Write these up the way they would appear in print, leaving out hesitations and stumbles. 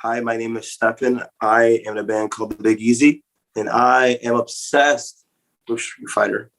Hi, my name is Stefan. I am in a band called The Big Easy, and I am obsessed with Street Fighter.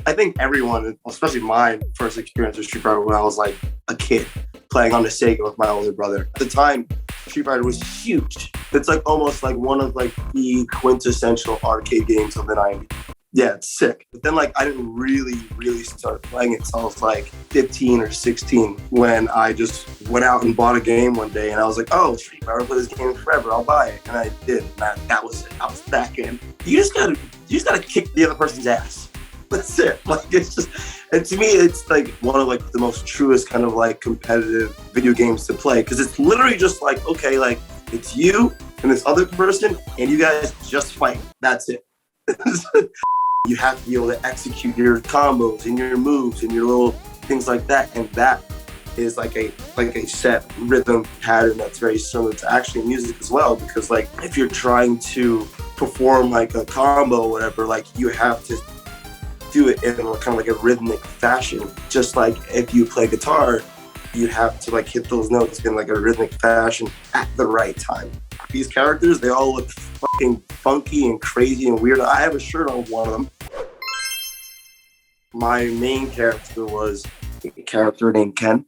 I think everyone, especially my first experience with Street Fighter when I was like a kid, playing on the Sega with my older brother. At the time, Street Fighter was huge. It's like almost like one of like the quintessential arcade games of the 90s. Yeah, it's sick. But then like I didn't really start playing it until I was like 15 or 16 when I just went out and bought a game one day and I was like, oh, Street Fighter, I'll play this game forever, I'll buy it. And I did. And that was it. I was back in. You just gotta kick the other person's ass. That's it. Like it's just, and to me, it's like one of like the most truest kind of like competitive video games to play because it's literally just like, okay, like it's you and this other person and you guys just fight. That's it. You have to be able to execute your combos and your moves and your little things like that. And that is like a set rhythm pattern that's very similar to actually music as well. Because like if you're trying to perform like a combo or whatever, like you have to do it in kind of like a rhythmic fashion. Just like if you play guitar, you have to like hit those notes in like a rhythmic fashion at the right time. These characters, they all look fucking funky and crazy and weird. I have a shirt on one of them. My main character was a character named Ken.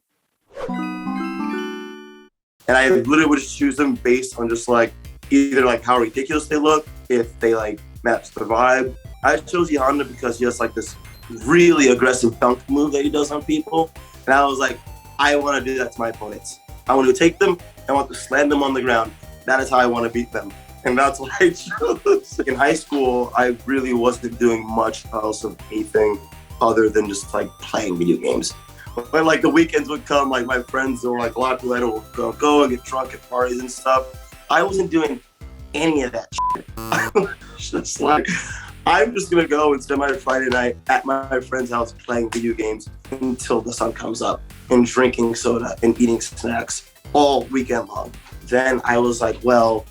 And I literally would just choose them based on just like either like how ridiculous they look, if they like match the vibe. I chose Honda because he has like this really aggressive dunk move that he does on people. And I was like, I want to do that to my opponents. I want to take them, I want to slam them on the ground. That is how I want to beat them. And that's what I chose. In high school, I really wasn't doing much else of anything other than just like playing video games. When like the weekends would come, like my friends or like a lot of people would go and get drunk at parties and stuff. I wasn't doing any of that shit. I was just like, I'm just gonna go and spend my Friday night at my friend's house playing video games until the sun comes up and drinking soda and eating snacks all weekend long. Then I was like, well,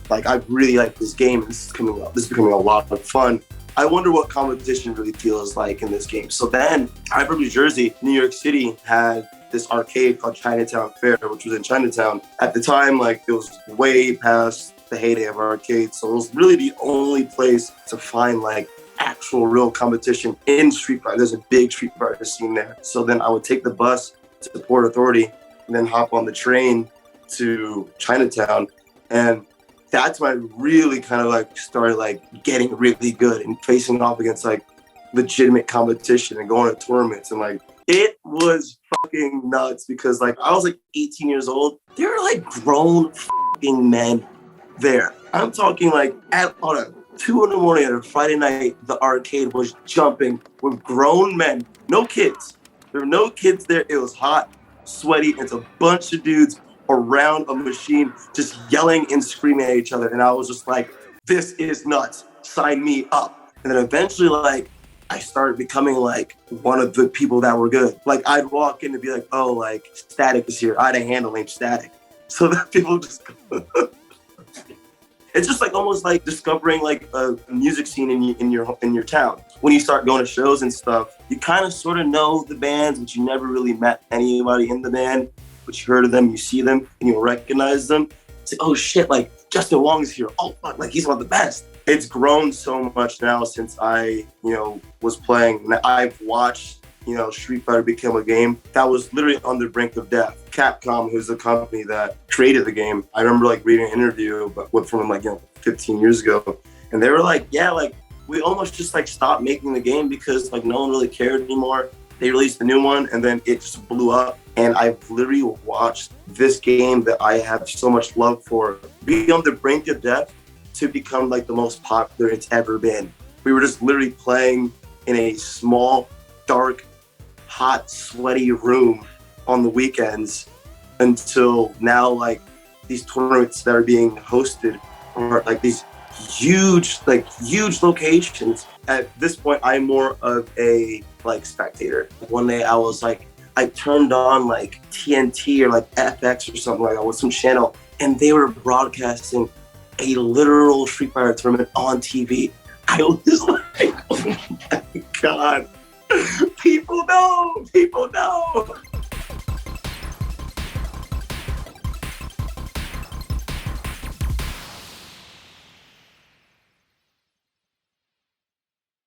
like I really like this game and this is becoming a lot of fun. I wonder what competition really feels like in this game. So then I'm from New Jersey. New York City had this arcade called Chinatown Fair, which was in Chinatown. At the time, like it was way past the heyday of arcades. So it was really the only place to find like actual real competition in Street Fighter. There's a big Street Fighter scene there. So then I would take the bus to Port Authority and then hop on the train to Chinatown. And that's when I really kind of like started like getting really good and facing off against like legitimate competition and going to tournaments. And like, it was fucking nuts because like I was like 18 years old. There were like grown fucking men there. I'm talking like on a 2 a.m. on a Friday night, the arcade was jumping with grown men, no kids. There were no kids there. It was hot, sweaty. It's a bunch of dudes around a machine just yelling and screaming at each other. And I was just like, this is nuts. Sign me up. And then eventually like I started becoming like one of the people that were good. Like I'd walk in and be like, oh, like Static is here. I had a handle named Static. So that people just it's just like almost like discovering like a music scene in your town. When you start going to shows and stuff, you kind of sort of know the bands, but you never really met anybody in the band. But you heard of them, you see them, and you recognize them. It's like, oh shit, like Justin Wong is here. Oh fuck, like he's one of the best. It's grown so much now since I, was playing. I've watched, Street Fighter become a game that was literally on the brink of death. Capcom, who's the company that created the game, I remember like reading an interview from like 15 years ago, and they were like, yeah, like we almost just like stopped making the game because like no one really cared anymore. They released a new one and then it just blew up. And I've literally watched this game that I have so much love for be on the brink of death to become like the most popular it's ever been. We were just literally playing in a small, dark, hot, sweaty room on the weekends until now, like these tournaments that are being hosted are like these huge locations. At this point, I'm more of a like spectator. One day I was like, I turned on like TNT or like FX or something like that with some channel, and they were broadcasting a literal Street Fighter tournament on TV. I was like, oh my God, people know.